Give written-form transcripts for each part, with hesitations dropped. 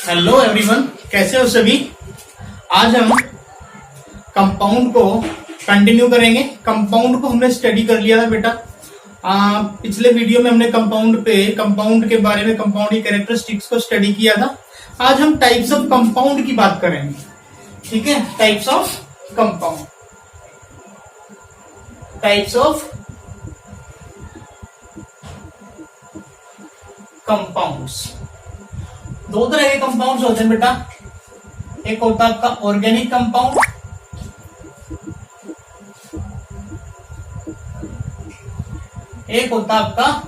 Hello everyone, कैसे हो सभी। आज हम कंपाउंड को कंटिन्यू करेंगे। कंपाउंड को हमने स्टडी कर लिया था बेटा। पिछले वीडियो में हमने कंपाउंड के बारे में, कंपाउंड की कैरेक्टरिस्टिक्स को स्टडी किया था। आज हम टाइप्स ऑफ कंपाउंड की बात करेंगे। ठीक है, types of compound. Types of compounds. दो तरह के कंपाउंड्स होते हैं बेटा। एक होता है आपका ऑर्गेनिक कंपाउंड, एक होता है आपका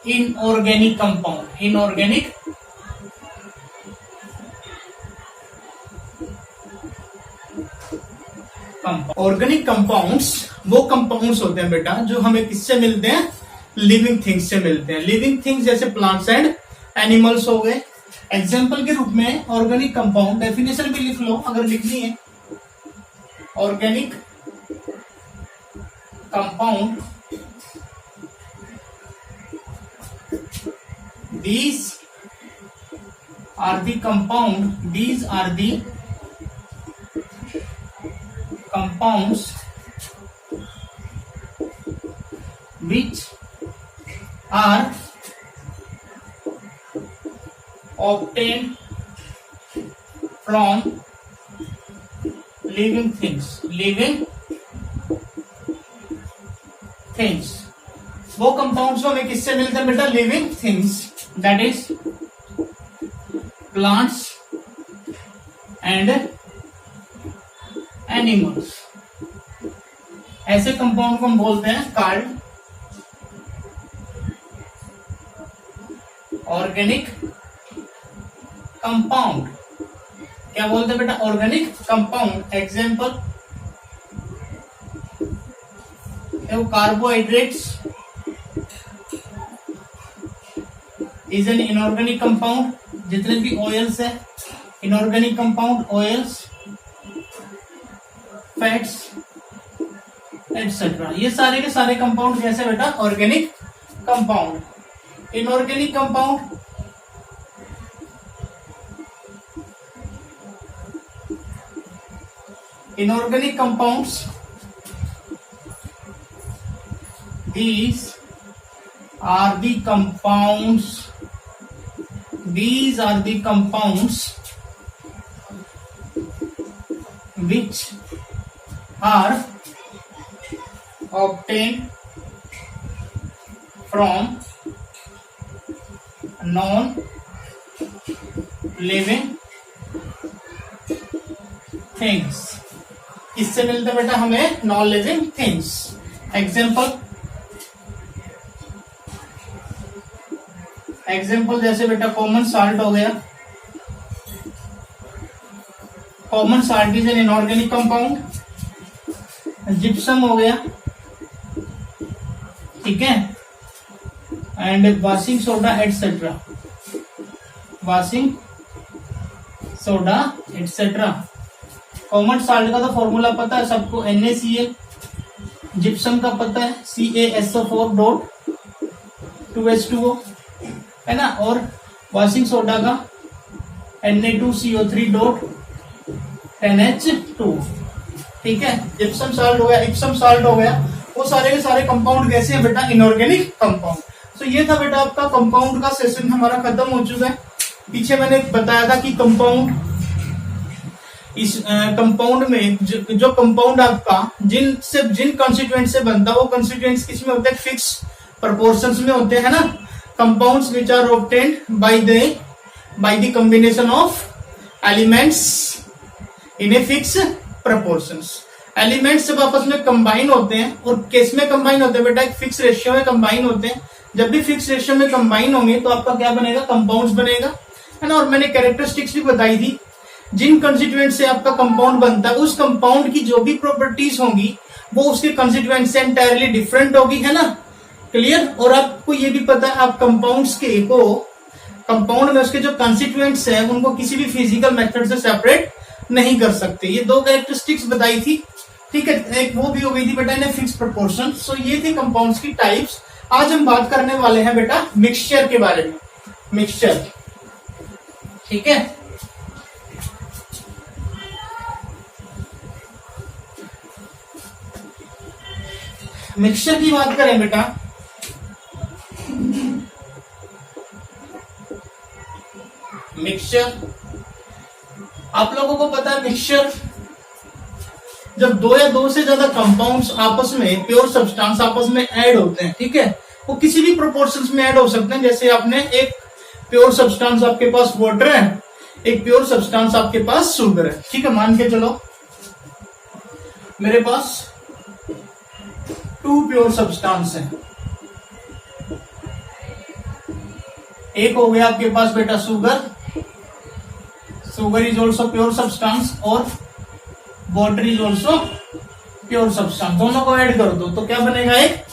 inorganic compound. Inorganic compound. Organic compounds वो कंपाउंड्स होते हैं बेटा जो हमें किससे मिलते हैं? लिविंग थिंग्स से मिलते हैं। लिविंग थिंग्स जैसे प्लांट्स एंड एनिमल्स हो गए। एग्जाम्पल के रूप में ऑर्गेनिक कंपाउंड डेफिनेशन भी लिख लो अगर लिखनी है। Organic compound, these are the compounds which are obtained from living things। वो कंपाउंड्स हमें किससे मिलते हैं बेटा? Living things, that is plants and animals. ऐसे कंपाउंड को हम बोलते हैं कॉल्ड ऑर्गेनिक कंपाउंड। क्या बोलते हैं बेटा? Organic compound. Example carbohydrates is an inorganic compound. जितने भी ऑयल्स है inorganic compound, oils, fats etcetera, ये सारे के सारे कंपाउंड कैसे बेटा? Organic compound. Inorganic compound inorganic compounds, these are the compounds which are obtained from non living things। किससे मिलते बेटा हमें? Non living things. एग्जाम्पल जैसे बेटा कॉमन साल्ट हो गया। Common salt is an inorganic compound. Gypsum हो गया, ठीक है, and washing soda etcetera. Washing soda etcetera. Common salt का तो फॉर्मूला पता है सबको, NaCl। जिप्सम का पता है CaSO4 डॉट 2H2O, है ना। और वॉशिंग सोडा का Na2CO3 डॉट 10H2। ठीक है, जिप्सम साल्ट हो गया, इप्सम साल्ट हो गया। वो सारे के सारे कंपाउंड कैसे हैं बेटा? Inorganic compound. तो ये था बेटा आपका कंपाउंड का सेशन हमारा खत्म हो चुका है। पीछे मैंने बताया था कि कंपाउंड, इस कंपाउंड में जो कंपाउंड आपका जिन कॉन्स्टिट्यूएंट से बनता है वो कॉन्स्टिट्यूएंट्स किस में होते हैं? फिक्स प्रोपोर्शंस में होते हैं, ना। Compounds which are obtained by the combination of elements in a fix proportions. Elements जब आपस में कंबाइन होते हैं, और किस में कंबाइन होते हैं बेटा? एक फिक्स रेशियो में कंबाइन होते हैं। जब भी फिक्स रेशियो में कंबाइन होंगे तो आपका क्या बनेगा? कंपाउंड्स बनेगा, है ना। और मैंने कैरेक्टरिस्टिक्स भी बताई थी। जिन कंस्टिट्यूएंट से आपका कंपाउंड बनता है उस कंपाउंड की जो भी प्रॉपर्टीज होंगी वो उसके कंस्टिट्यूएंट से एंटायरली डिफरेंट होगी, है ना। क्लियर। और आपको ये भी पता है आप कंपाउंड्स कंपाउंड में उसके जो कंस्टिट्यूएंट्स हैं उनको किसी भी फिजिकल मेथड से सेपरेट नहीं कर सकते। ये दो कैरेक्टरिस्टिक्स बताई थी, ठीक है। एक वो भी हो गई थी बेटा इन फिक्स प्रोपोर्शन। सो ये थी कंपाउंड्स की टाइप्स। आज हम बात करने वाले हैं बेटा मिक्सचर के बारे में। मिक्सचर ठीक है। मिक्सचर की बात करें बेटा, मिक्सचर आप लोगों को पता है, मिक्सचर जब दो या दो से ज्यादा कंपाउंड्स आपस में, प्योर सब्सटेंस आपस में ऐड होते हैं, ठीक है, वो किसी भी प्रोपोर्शंस में ऐड हो सकते हैं। जैसे आपने एक प्योर सब्सटेंस आपके पास वाटर है, एक प्योर सब्सटेंस आपके पास शुगर है, ठीक है। मान के चलो मेरे पास 2 प्योर सब्सटेंस है, एक हो गया आपके पास बेटा sugar, sugar is also pure substance, और water is also pure substance. दोनों को ऐड कर दो तो क्या बनेगा, एक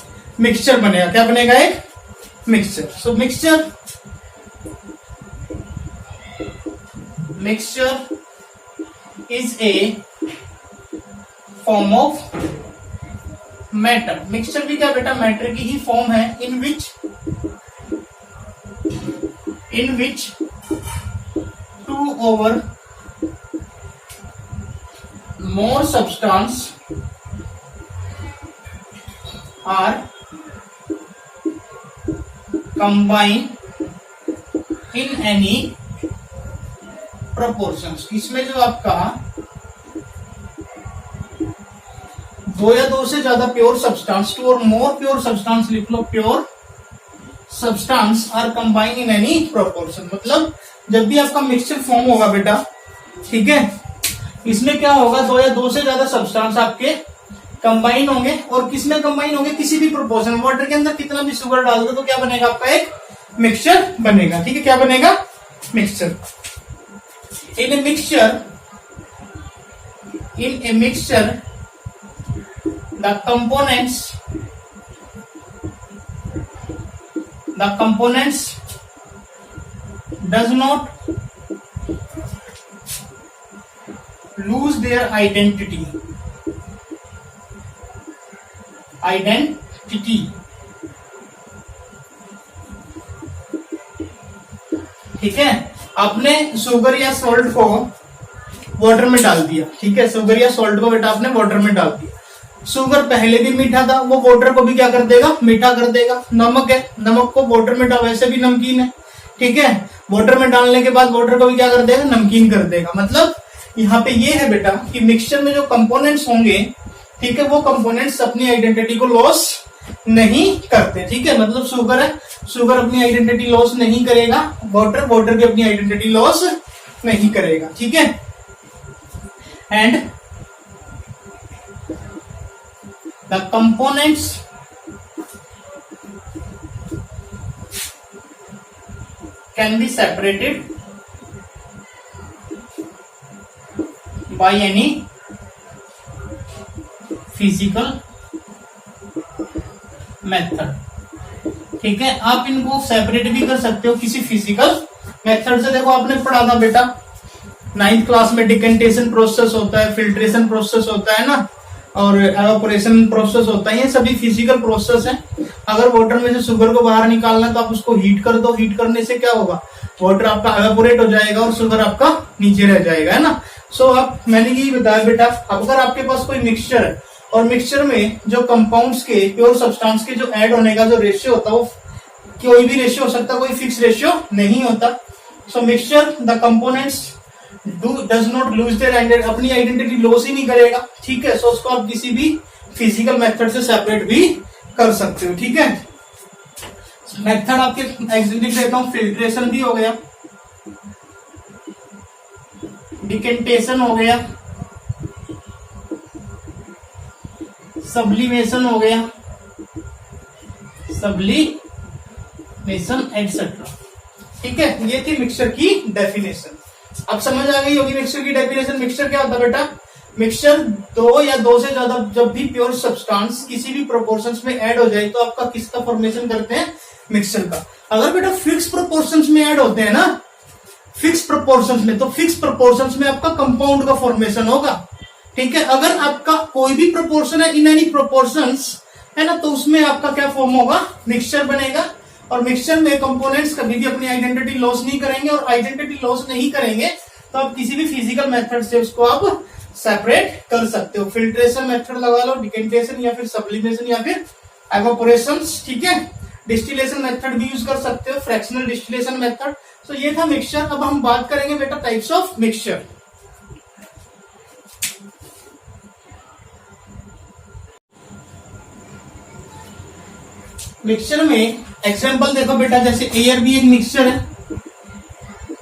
मिक्सचर बनेगा। क्या बनेगा, एक mixture. So mixture is a form of matter. Mixture भी क्या बेटा, मैटर की ही फॉर्म है, इन विच 2 or more substance are combined in any proportions। इसमें जो आपका 2 या 2 से ज्यादा pure substance, 2 or more pure substance लिख लो, pure substance are combine in any proportion. मतलब जब भी आपका मिक्सचर फॉर्म होगा बेटा, ठीक है, इसमें क्या होगा, 2 या 2 से ज्यादा सब्सटेंस आपके कंबाइन होंगे, और किसमें कंबाइन होंगे, किसी भी प्रोपोर्शन। वाटर के अंदर कितना भी शुगर डाल दो तो क्या बनेगा, आपका एक मिक्सचर बनेगा, ठीक है। क्या बनेगा, mixture. In a mixture the components does not lose their identity, ठीक है। आपने शुगर या सॉल्ट को वाटर में डाल दिया, ठीक है, शुगर या सॉल्ट को बेटा आपने वाटर में डाल दिया। शुगर पहले भी मीठा था, वो वाटर को भी क्या कर देगा, मीठा कर देगा। नमक है, नमक को वाटर में डाल, वैसे भी नमकीन है, ठीक है, वाटर में डालने के बाद वाटर को भी क्या कर देगा, नमकीन कर देगा। मतलब यहाँ पे ये है बेटा कि मिक्सचर में जो कंपोनेंट्स होंगे, ठीक है, वो कंपोनेंट्स अपनी आइडेंटिटी को लॉस नहीं करते, ठीक है। मतलब शुगर है, शुगर अपनी आइडेंटिटी लॉस नहीं करेगा, वाटर की अपनी आइडेंटिटी लॉस नहीं करेगा, ठीक है। And the components can be separated by any physical method, ठीक है। आप इनको सेपरेट भी कर सकते हो किसी फिजिकल मेथड से। देखो आपने पढ़ा था बेटा 9th क्लास में, डिकेंटेशन प्रोसेस होता है, फिल्ट्रेशन प्रोसेस होता है ना, और एवापोरेशन प्रोसेस होता है, ये सभी फिजिकल प्रोसेस है। अगर वाटर में से शुगर को बाहर निकालना है तो आप उसको हीट कर दो, हीट करने से क्या होगा, वाटर आपका एवापोरेट हो जाएगा और शुगर आपका नीचे रह जाएगा, है ना। सो मैंने यही बताया बेटा, अगर आपके पास कोई मिक्सचर है और मिक्सचर में जो कंपाउंड्स के, प्योर सब्सटेंस के जो ऐड होने का जो रेशियो होता है, वो कोई भी रेशियो हो सकता है, कोई फिक्स रेशियो नहीं होता। So mixture the components does not lose their identity, अपनी आइडेंटिटी लॉस ही नहीं करेगा, ठीक है। सो उसको आप किसी भी फिजिकल मेथड से सेपरेट भी कर सकते हो, ठीक है। मेथड आपके एग्जाम्पल देता हूं, फिल्ट्रेशन भी हो गया, डिकेंटेशन हो गया, सब्लिमेशन हो गया, सब्लिमेशन एटसेट्रा, ठीक है। ये थी मिक्सचर की डेफिनेशन। अब समझ आ गई होगी मिक्सचर की डेफिनेशन। मिक्सचर क्या होता है बेटा, मिक्सचर 2 या 2 से ज्यादा जब भी प्योर सब्सटेंस किसी भी प्रोपोर्शंस में ऐड हो जाए तो आपका किसका फॉर्मेशन करते हैं, मिक्सचर का। अगर बेटा फिक्स प्रोपोर्शंस में ऐड होते हैं ना, फिक्स प्रोपोर्शंस में, तो फिक्स प्रोपोर्शंस में आपका कंपाउंड का फॉर्मेशन होगा, ठीक है। अगर आपका कोई भी प्रोपोर्शन है, इन एनी प्रोपोर्शंस, है ना, तो उसमें आपका क्या फॉर्म होगा, मिक्सचर बनेगा। और मिक्सचर में कंपोनेंट्स कभी भी अपनी आइडेंटिटी लॉस नहीं करेंगे, और आइडेंटिटी लॉस नहीं करेंगे तो आप किसी भी फिजिकल मेथड से उसको आप सेपरेट कर सकते हो। फिल्ट्रेशन मेथड लगा लो, डिकेंटेशन या फिर सब्लिमेशन या फिर एवापोरेशन, ठीक है। डिस्टिलेशन मेथड भी यूज कर सकते हो, फ्रैक्शनल डिस्टिलेशन मेथड। तो ये था मिक्सचर। अब हम बात करेंगे बेटा टाइप्स ऑफ मिक्सचर। मिक्सचर में एग्जांपल देखो बेटा, जैसे एयर भी एक मिक्सचर है।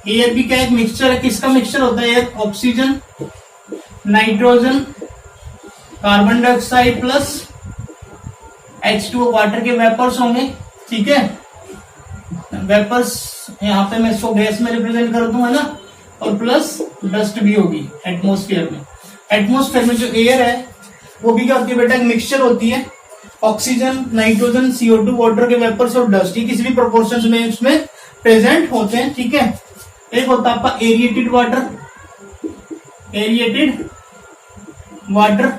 एयर भी क्या एक मिक्सचर है? किसका मिक्सचर होता है? Air oxygen, nitrogen, carbon dioxide plus H2O, water के वेपर्स होंगे, ठीक है। वेपर्स यहाँ पे मैं इसको गैस में रिप्रेजेंट कर दूंगा ना, और प्लस डस्ट भी होगी एटमोस्फेयर में। एटमोस्फेयर में जो एयर है वो भी क्या होती है बेटा? एक मिक्सचर होती है। ऑक्सीजन, नाइट्रोजन, CO2, वाटर के वेपर्स और डस्ट, ये किसी भी प्रोपोर्शन में उसमें प्रेजेंट होते हैं, ठीक है। एक होता है आपका एरिएटेड वाटर। एरिएटेड वाटर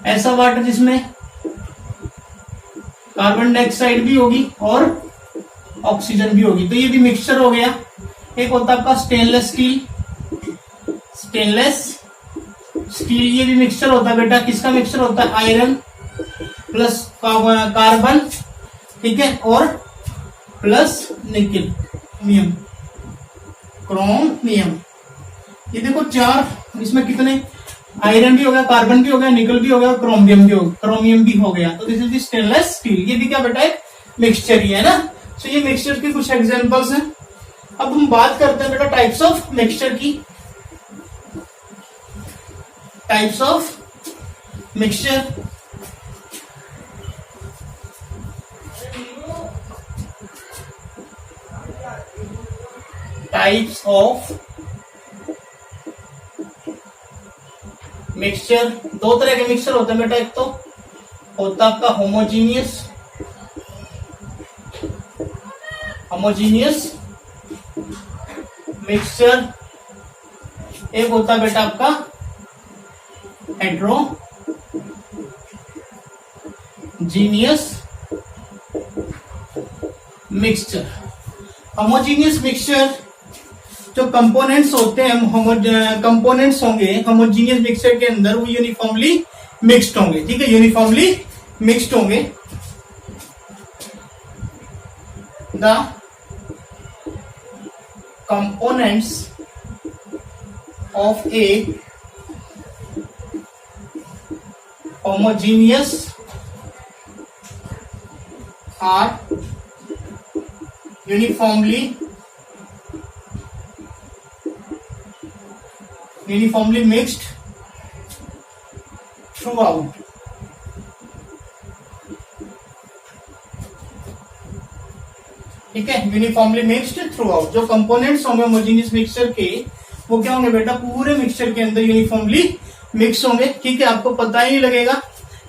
ऐसा वाटर जिसमें कार्बन डाइऑक्साइड भी होगी और ऑक्सीजन भी होगी, तो ये भी मिक्सचर हो गया। एक होता है आपका स्टेनलेस स्टील। स्टेनलेस स्टील ये भी मिक्सचर होता है बेटा। किसका मिक्सचर होता है? आयरन प्लस कार्बन, ठीक है, और प्लस निकल, क्रोमियम। ये देखो चार, इसमें कितने? आयरन भी हो गया, कार्बन भी हो गया, निकल भी हो गया, क्रोमियम भी हो गया। तो this is the stainless steel. ये भी क्या बेटा? एक मिक्सचर ही है ना। तो ये मिक्सचर के कुछ एग्जांपल्स हैं। अब हम बात करते हैं बेटा टाइप्स ऑफ मिक्सचर की। Types of mixture. Types of mixture, दो तरह के मिक्सचर होते हैं बेटा। एक तो होता आपका होमोजीनियस मिक्सचर। एक होता है बेटा आपका हेट्रोजीनियस मिक्सचर। होमोजीनियस मिक्सचर जो कंपोनेंट्स होते हैं, कंपोनेंट्स होंगे होमोजीनियस मिक्सचर के अंदर, वो यूनिफॉर्मली मिक्स्ड होंगे, ठीक है, यूनिफॉर्मली मिक्स्ड होंगे। The components of a homogeneous are uniformly mixed throughout। ठीक है, यूनिफॉर्मली मिक्स्ड थ्रू आउट। जो कंपोनेंट्स होंगे होमोजेनियस मिक्सचर के, वो क्या होंगे बेटा? पूरे मिक्सचर के अंदर यूनिफॉर्मली मिक्स होंगे, ठीक है। आपको पता ही नहीं लगेगा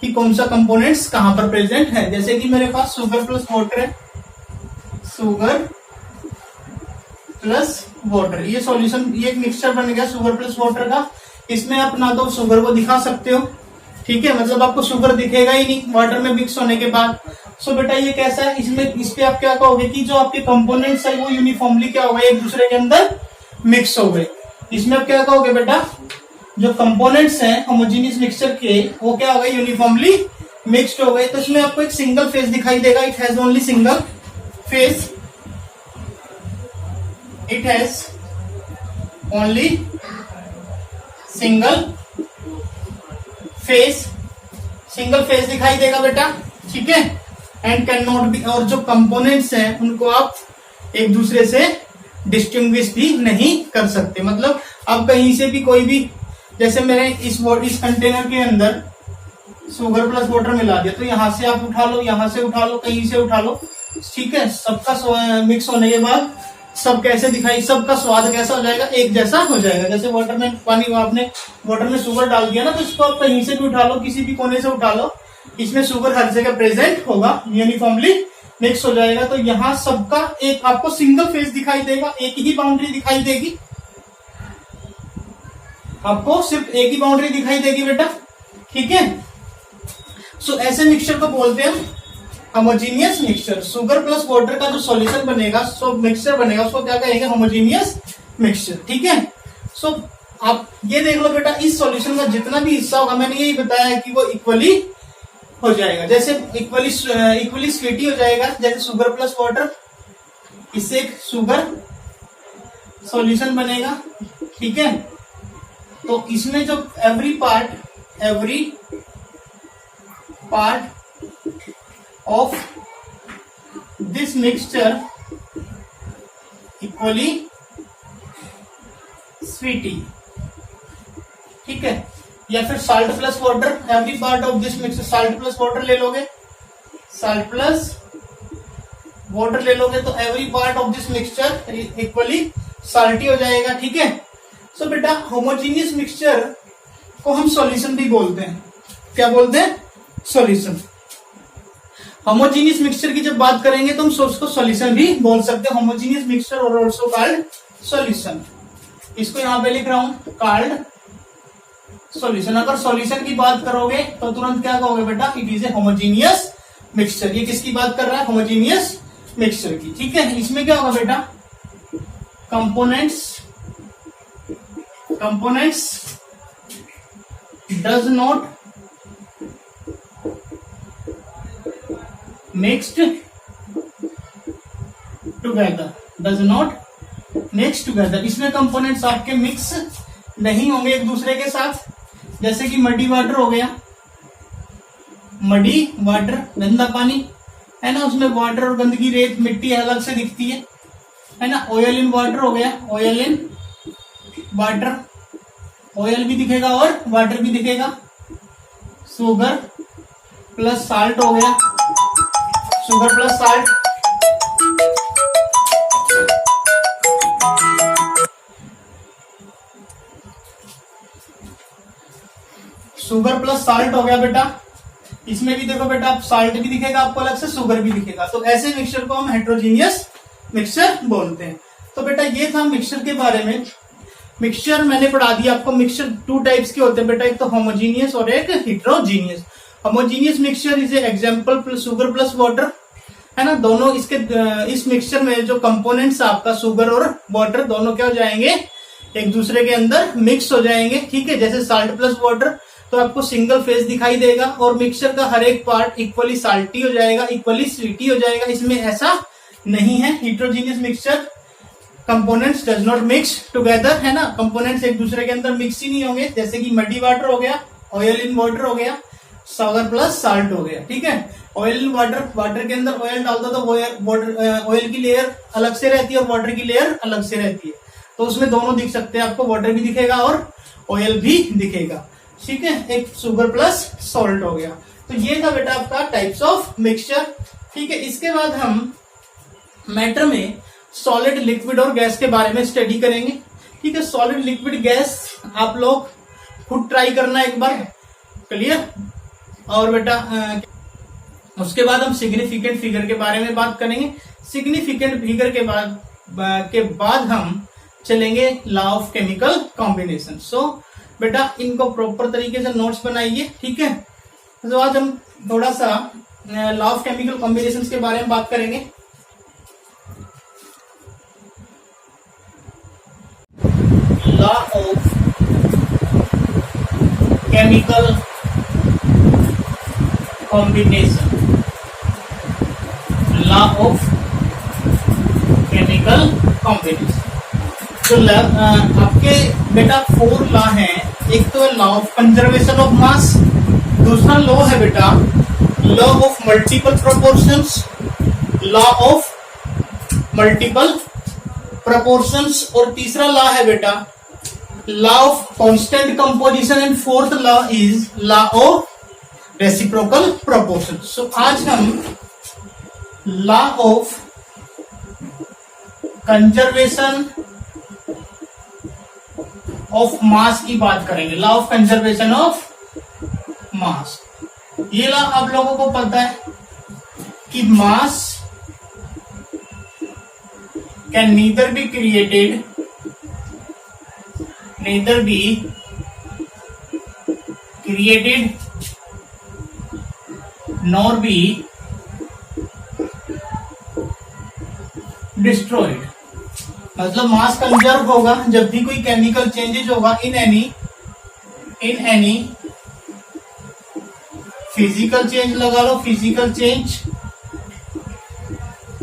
कि कौन सा कंपोनेंट्स कहां पर प्रेजेंट है। जैसे कि मेरे पास शुगर प्लस वाटर है, शुगर प्लस वाटर, ये सॉल्यूशन, ये एक मिक्सचर बन गया शुगर प्लस वाटर का। इसमें आप ना तो शुगर को दिखा सकते हो, ठीक है, मतलब आपको शुगर दिखेगा ही नहीं वाटर में मिक्स होने के बाद। सो बेटा ये कैसा है? इसमें इस पे आप क्या कहोगे कि जो आपके कंपोनेंट्स है वो यूनिफॉर्मली क्या हो गए? एक दूसरे के अंदर मिक्स हो गए। इसमें आप क्या कहोगे बेटा? जो कंपोनेंट्स हैं होमोजेनियस मिक्सचर के, वो क्या हो गए? यूनिफॉर्मली मिक्स्ड हो गए। तो इसमें आपको एक सिंगल फेज दिखाई देगा। It has only single phase. It has only single phase, single phase दिखाई देगा बेटा, ठीक है। एंड कैन नॉट बी, और जो कंपोनेंट्स हैं उनको आप एक दूसरे से डिस्टिंग्विश भी नहीं कर सकते। मतलब आप कहीं से भी कोई भी, जैसे मैंने इस कंटेनर के अंदर शुगर प्लस वाटर मिला दिया, तो यहां से आप उठा लो, यहां से उठा लो, कहीं से उठा लो, ठीक है। सबका मिक्स होने के बाद सब कैसे दिखाई, सबका स्वाद कैसा हो जाएगा? एक जैसा हो जाएगा। जैसे वाटर में पानी, आपने वाटर में शुगर डाल दिया ना, तो इसको आप कहीं से भी उठा लो, किसी भी कोने से उठा लो, इसमें शुगर हर जगह प्रेजेंट होगा, यूनिफॉर्मली मिक्स हो जाएगा। तो यहाँ सबका एक आपको सिंगल फेज दिखाई देगा, एक ही बाउंड्री दिखाई देगी, आपको सिर्फ एक ही बाउंड्री दिखाई देगी बेटा, ठीक है। सो ऐसे मिक्सचर को बोलते हैं homogeneous mixture, sugar plus water का जो सॉल्यूशन बनेगा, सो मिक्सचर बनेगा, उसको क्या कहेंगे, होमोजीनियस मिक्सचर। ठीक है। सो आप ये देख लो बेटा, इस सॉल्यूशन का जितना भी हिस्सा होगा, मैंने यही बताया कि वो इक्वली हो जाएगा। जैसे इक्वली स्वीटी हो जाएगा, जैसे शुगर प्लस वाटर, इससे एक शुगर सॉल्यूशन बनेगा। ठीक है। तो इसमें जो every part of this mixture equally sweety. ठीक है। या फिर salt plus water, every part of this mixture, salt plus water ले लोगे, साल्ट प्लस वाटर ले लोगे तो every part of this mixture equally salty हो जाएगा। ठीक है। सो बेटा होमोजीनियस मिक्सचर को हम सॉल्यूशन भी बोलते हैं। क्या बोलते हैं? सॉल्यूशन। होमोजीनियस मिक्सचर की जब बात करेंगे तो हम उसको सॉल्यूशन भी बोल सकते हैं, होमोजीनियस मिक्सचर और ऑल्सो कॉल्ड सॉल्यूशन। इसको यहां पे लिख रहा हूं, कॉल्ड सॉल्यूशन। अगर सॉल्यूशन की बात करोगे तो तुरंत क्या कहोगे बेटा, it is a homogeneous mixture. ये किसकी बात कर रहा है? होमोजीनियस मिक्सचर की। ठीक है। इसमें क्या होगा बेटा, components does not mixed together, इसमें कंपोनेंट्स आपके मिक्स नहीं होंगे एक दूसरे के साथ। जैसे कि मडी वाटर हो गया, मडी वाटर गंदा पानी है ना, उसमें वाटर और गंदगी, रेत मिट्टी अलग से दिखती है ना। ऑयल इन वाटर हो गया, ऑयल इन वाटर, ऑयल भी दिखेगा और वाटर भी दिखेगा। शुगर प्लस साल्ट हो गया, sugar plus salt, sugar plus salt हो गया बेटा। इसमें भी देखो बेटा, साल्ट भी दिखेगा आपको अलग से, शुगर भी दिखेगा। तो ऐसे मिक्सचर को हम हेट्रोजीनियस मिक्सचर बोलते हैं। तो बेटा ये था मिक्सचर के बारे में। मिक्सचर मैंने पढ़ा दिया आपको। मिक्सचर टू टाइप्स के होते हैं बेटा, एक तो होमोजीनियस और एक heterogeneous. Homogeneous mixture is example sugar plus water, है ना। दोनों इसके इस मिक्सचर में जो कंपोनेंट्स आपका शुगर और वाटर दोनों क्या हो जाएंगे, एक दूसरे के अंदर मिक्स हो जाएंगे। ठीक है। जैसे साल्ट प्लस वाटर तो आपको सिंगल फेज दिखाई देगा और मिक्सचर का हर एक पार्ट इक्वली साल्टी हो जाएगा, इक्वली स्वीटी हो जाएगा। इसमें ऐसा नहीं है। Heterogeneous mixture components does not mix together, है ना। कंपोनेंट्स एक दूसरे के अंदर मिक्स ही नहीं होंगे। जैसे कि मडी वाटर हो गया, ऑयल इन वाटर हो गया, शुगर प्लस साल्ट हो गया। ठीक है। ऑयल इन वाटर, वाटर के अंदर ऑयल डाल दो तो ऑयल की लेयर अलग से रहती है और वाटर की लेयर अलग से रहती है। तो उसमें दोनों दिख सकते हैं आपको, वाटर भी दिखेगा और ऑयल भी दिखेगा। ठीक है। एक शुगर प्लस सॉल्ट हो गया। तो ये था बेटा आपका टाइप्स ऑफ मिक्सचर। ठीक है। इसके बाद हम मैटर में सॉलिड, लिक्विड और गैस के बारे में स्टडी करेंगे। ठीक है। सॉलिड, लिक्विड, गैस आप लोग खुद ट्राई करना एक बार, क्लियर। और बेटा उसके बाद हम सिग्निफिकेंट फिगर के बारे में बात करेंगे। सिग्निफिकेंट फिगर के बाद हम चलेंगे लॉ ऑफ केमिकल कॉम्बिनेशन। सो बेटा इनको प्रॉपर तरीके से नोट्स बनाइए। ठीक है। तो आज हम थोड़ा सा लॉ ऑफ केमिकल कॉम्बिनेशंस के बारे में बात करेंगे। Law of chemical combination, law of chemical combination. तो आपके बेटा 4 लॉ हैं। एक तो है law of conservation of mass, दूसरा लॉ है बेटा law of multiple proportions, law of multiple proportions, और तीसरा लॉ है बेटा law of constant composition, and fourth law is law of reciprocal proportion. So आज हम law of conservation of mass की बात करेंगे। लॉ ऑफ कंजर्वेशन ऑफ मास, ये लॉ आप लोगों को पता है कि मास can neither be created nor be destroyed. मतलब मास कंजर्व होगा जब भी कोई केमिकल चेंजेज होगा इन एनी फिजिकल चेंज लगा लो, फिजिकल चेंज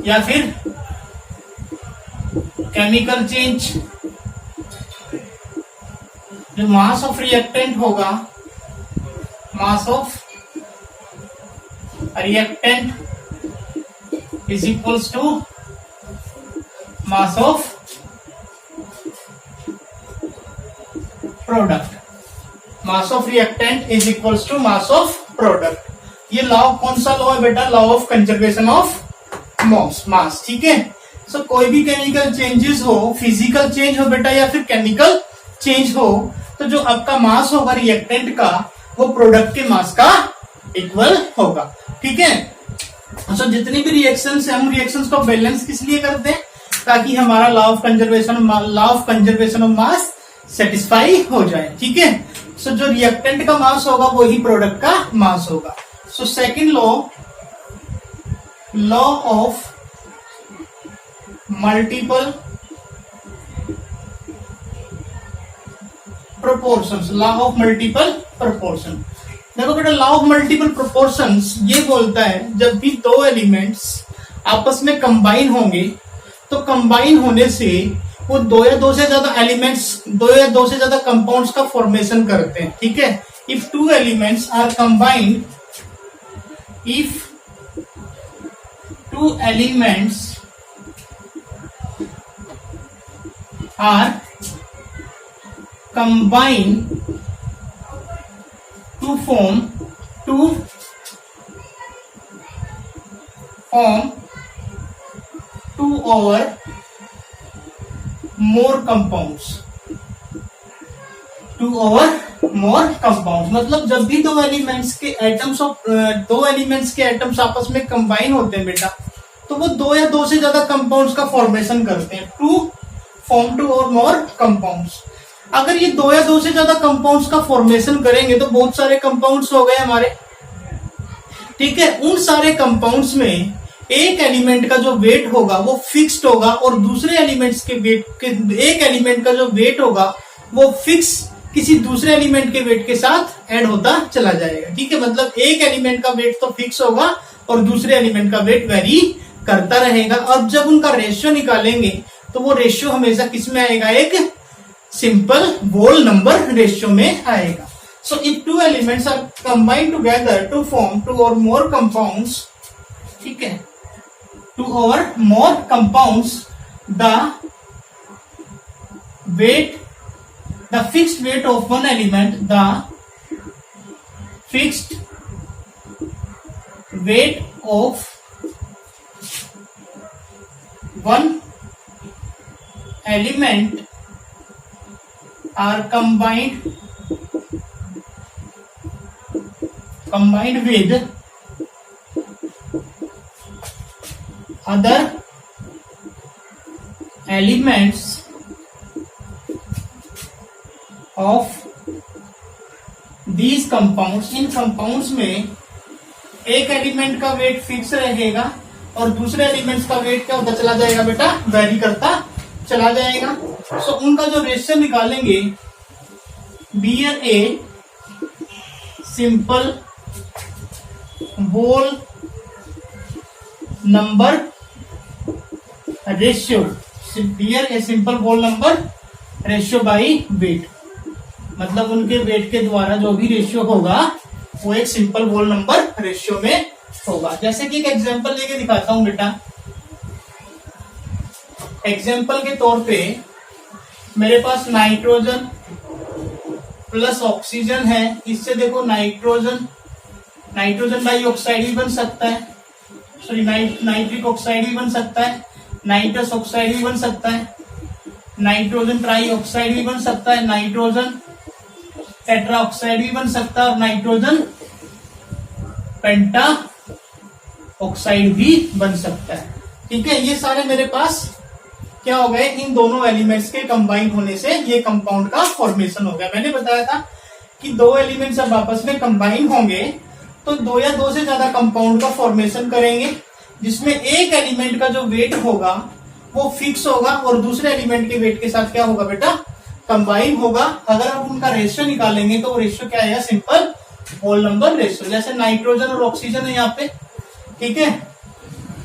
या फिर केमिकल चेंज। जो मास ऑफ रिएक्टेंट होगा, mass of reactant is equals to mass of product. Mass of reactant is equals to mass of product. ये लॉ कौन सा law है बेटा? Law of conservation of mass. ठीक है। सो कोई भी केमिकल चेंजेस हो, फिजिकल चेंज हो बेटा या फिर केमिकल चेंज हो, तो जो आपका मास होगा रिएक्टेंट का वो प्रोडक्ट के मास का इक्वल होगा। ठीक है। सो जितनी भी रिएक्शंस है हम रिएक्शंस को बैलेंस किस लिए करते हैं? ताकि हमारा law of conservation of mass satisfy हो जाए। ठीक है। सो जो रिएक्टेंट का मास होगा वो ही प्रोडक्ट का मास होगा। So second law of multiple proportions, law of multiple proportion. देखो बेटा, लॉ ऑफ मल्टीपल प्रोपोर्शंस ये बोलता है जब भी दो एलिमेंट्स आपस में कंबाइन होंगे तो कंबाइन होने से वो दो या दो से ज्यादा एलिमेंट्स, दो या दो से ज्यादा कंपाउंड्स का फॉर्मेशन करते हैं। ठीक है। If two elements are combined, if two elements are combined to form two or more compounds, मतलब जब भी दो एलिमेंट्स के एटम्स आपस में कंबाइन होते हैं बेटा, तो वो दो या दो से ज्यादा कंपाउंड्स का फॉर्मेशन करते हैं, to form two or more compounds. अगर ये दो या दो से ज्यादा कंपाउंड्स का फॉर्मेशन करेंगे तो बहुत सारे कंपाउंड्स हो गए हमारे। ठीक है। उन सारे कंपाउंड्स में एक एलिमेंट का जो वेट होगा वो फिक्स्ड होगा और दूसरे एलिमेंट्स के वेट के, एक एलिमेंट का जो वेट होगा वो फिक्स किसी दूसरे एलिमेंट के वेट के साथ ऐड होता चला जाएगा। ठीक है। मतलब एक एलिमेंट का वेट तो फिक्स होगा और दूसरे एलिमेंट का वेट वेरी करता रहेगा। अब जब उनका रेशियो निकालेंगे तो वो रेशियो हमेशा किस में आएगा? एक सिंपल whole नंबर रेशियो में आएगा। So if two elements are combined together to form two or more compounds, ठीक है, two or more compounds, the fixed weight of one element, the fixed weight of one element are combined with other elements of these compounds। इन compounds में एक element का wait fix रहेगा और दूसरे elements का वेट क्या होता चला जाएगा बेटा? वेरी करता चला जाएगा। सो उनका जो रेशियो निकालेंगे, bear a simple whole number ratio, bear a simple whole number ratio by weight. मतलब उनके वेट के द्वारा जो भी रेशियो होगा वो एक सिंपल होल नंबर रेशियो में होगा। जैसे कि एक एग्जांपल लेके दिखाता हूं बेटा। एग्जांपल के तौर पे मेरे पास नाइट्रोजन प्लस ऑक्सीजन है। इससे देखो नाइट्रोजन डाइऑक्साइड भी बन सकता है, सॉरी नाइट्रिक ऑक्साइड भी बन सकता है, नाइट्रस ऑक्साइड भी बन सकता है, नाइट्रोजन ट्राई ऑक्साइड भी बन सकता है, नाइट्रोजन टेट्रा ऑक्साइड भी बन सकता है और नाइट्रोजन पेंटा ऑक्साइड भी बन सकता है। ठीक है। ये सारे मेरे पास क्या हो गए? इन दोनों एलिमेंट्स के कंबाइन होने से ये कंपाउंड का फॉर्मेशन हो गया। मैंने बताया था कि दो एलिमेंट्स जब आपस में कंबाइन होंगे तो दो या दो से ज्यादा कंपाउंड का फॉर्मेशन करेंगे, जिसमें एक एलिमेंट का जो वेट होगा वो फिक्स होगा और दूसरे एलिमेंट के वेट के साथ क्या होगा बेटा, कंबाइन होगा। अगर आप उनका रेशियो निकालेंगे तो वो रेशियो क्या आएगा, सिंपल होल नंबर रेशियो। जैसे नाइट्रोजन और ऑक्सीजन है यहाँ पे, ठीक है।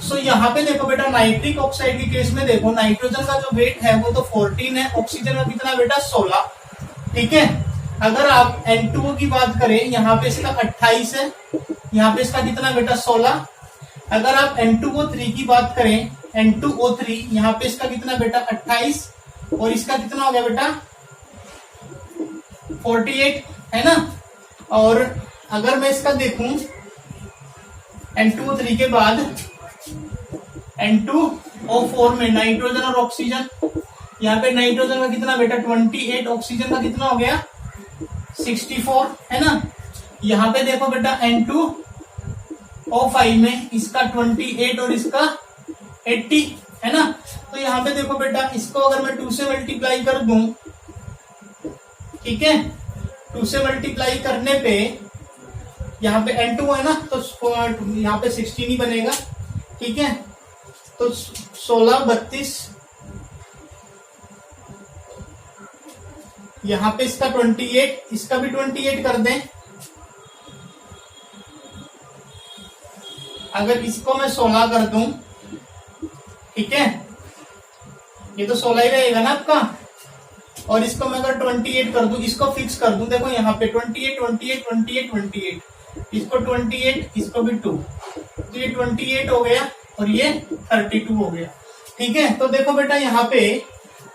सो यहाँ पे देखो बेटा, नाइट्रिक ऑक्साइड के केस में देखो, नाइट्रोजन का जो वेट है वो तो 14 है, ऑक्सीजन का कितना बेटा 16, ठीक है। अगर आप N2O की बात करें, यहाँ पे इसका 28 है, यहाँ पे इसका कितना बेटा 16। अगर आप N2O3 की बात करें, N2O3 यहाँ पे इसका कितना बेटा 28 और इसका कितना हो गया बेटा 48, है ना। और अगर मैं इसका देखूं N2O3 के बाद N2O4 में नाइट्रोजन और ऑक्सीजन, यहाँ पे नाइट्रोजन का कितना बेटा 28, ऑक्सीजन का कितना हो गया 64, है ना। यहाँ पे देखो बेटा N2O5 में इसका 28 और इसका 80, है ना। तो यहाँ पे देखो बेटा, इसको अगर मैं 2 से मल्टीप्लाई कर दूं, ठीक है, 2 से मल्टीप्लाई करने पे यहाँ पे N2 है ना, तो यहाँ पे 16 ही बनेगा, ठीक है। तो 16, 32, यहाँ पे इसका 28, इसका भी 28 कर दें। अगर इसको मैं 16 कर दूं, ठीक है, ये तो 16 ही रहेगा ना आपका। और इसको मैं अगर 28 कर दूं, इसको फिक्स कर दूं, देखो यहाँ पे 28, 28, 28, 28, इसको 28, इसको भी 2, तो ये 28 हो गया और ये 32 हो गया, ठीक है। तो देखो बेटा, यहाँ पे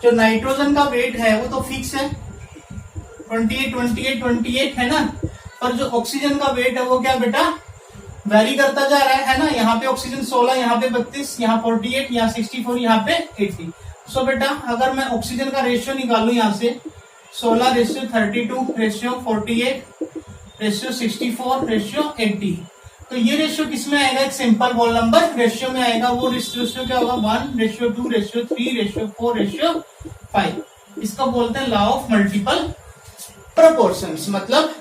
जो नाइट्रोजन का वेट है वो तो फिक्स है 28, 28, 28, है ना। और जो ऑक्सीजन का वेट है वो क्या बेटा वेरी करता जा रहा है ना। यहाँ पे ऑक्सीजन 16, यहाँ पे 32, यहाँ 48, यहाँ 64, यहाँ पे 80। सो बेटा, अगर मैं ऑक्सीजन का रेशियो निकालू यहाँ से 16 रेशियो 32 रेशियो 48 रेशियो 64 रेशियो 80, तो ये रेशियो किसमें आएगा, एक सिंपल होल नंबर रेशियो में आएगा। वो रेशियो क्या होगा 1 रेशियो 2 रेशियो 3 रेशियो 4 रेशियो 5। इसको बोलते हैं लॉ ऑफ मल्टीपल प्रोपोर्शंस। मतलब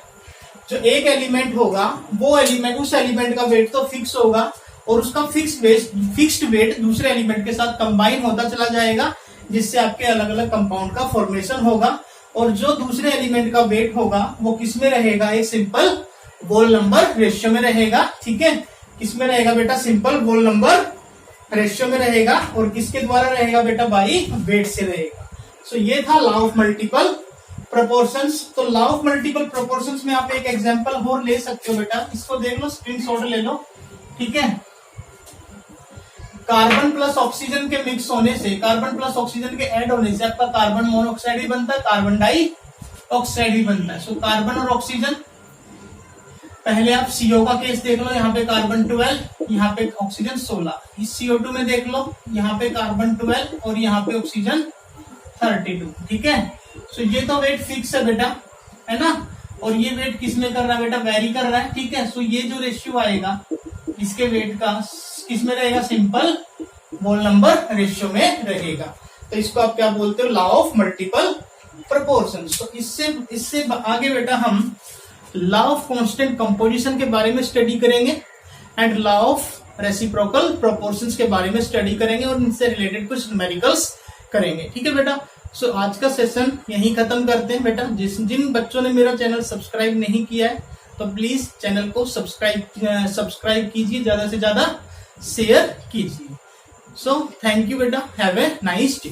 जो एक एलिमेंट होगा वो एलिमेंट, उस एलिमेंट का वेट तो फिक्स होगा और उसका फिक्स्ड वेट दूसरे एलिमेंट के साथ कंबाइन होता चला जाएगा, जिससे आपके अलग अलग कंपाउंड का फॉर्मेशन होगा। और जो दूसरे एलिमेंट का वेट होगा वो किसमें रहेगा, एक सिंपल होल नंबर रेशियो में रहेगा, ठीक है। किसमें रहेगा बेटा, सिंपल होल नंबर रेशियो में रहेगा। और किसके द्वारा रहेगा बेटा, बाई वेट से रहेगा। सो ये था लॉ ऑफ मल्टीपल प्रोपोर्शंस। तो लॉ ऑफ मल्टीपल प्रोपोर्शंस में आप एक एग्जांपल और ले सकते हो बेटा, इसको देख लो, स्क्रीनशॉट ले लो, ठीक है। कार्बन प्लस ऑक्सीजन के मिक्स होने से, कार्बन प्लस ऑक्सीजन के ऐड होने से आपका कार्बन मोनोऑक्साइड भी बनता है, कार्बन डाई ऑक्साइड भी बनता है। सो कार्बन और ऑक्सीजन, पहले आप CO का केस देख लो, यहाँ पे कार्बन 12, यहाँ पे ऑक्सीजन 16। इस CO2 में देख लो, यहाँ पे कार्बन 12 और यहाँ पे ऑक्सीजन 32, ठीक है। सो ये तो वेट फिक्स है बेटा, है ना। और ये वेट किसमें कर रहा है बेटा, वेरी कर रहा है, ठीक है। सो ये जो रेशियो आएगा इसके वेट का किसमें रहेगा, सिंपल होल नंबर रेशियो में रहेगा। तो इसको आप क्या बोलते हो, लॉ ऑफ मल्टीपल प्रोपोर्शंस। तो इससे आगे बेटा हम लॉ ऑफ कांस्टेंट कंपोजिशन के बारे में स्टडी करेंगे and law of reciprocal proportions के बारे में स्टडी करेंगे और इनसे रिलेटेड कुछ न्यूमेरिकल्स करेंगे, ठीक है बेटा। सो आज का सेशन यहीं खत्म करते हैं बेटा। जिन बच्चों ने मेरा चैनल सब्सक्राइब नहीं किया है तो प्लीज चैनल को सब्सक्राइब कीजिए, ज्यादा से ज्यादा शेयर कीजिए। सो थैंक यू बेटा, हैव ए नाइस डे।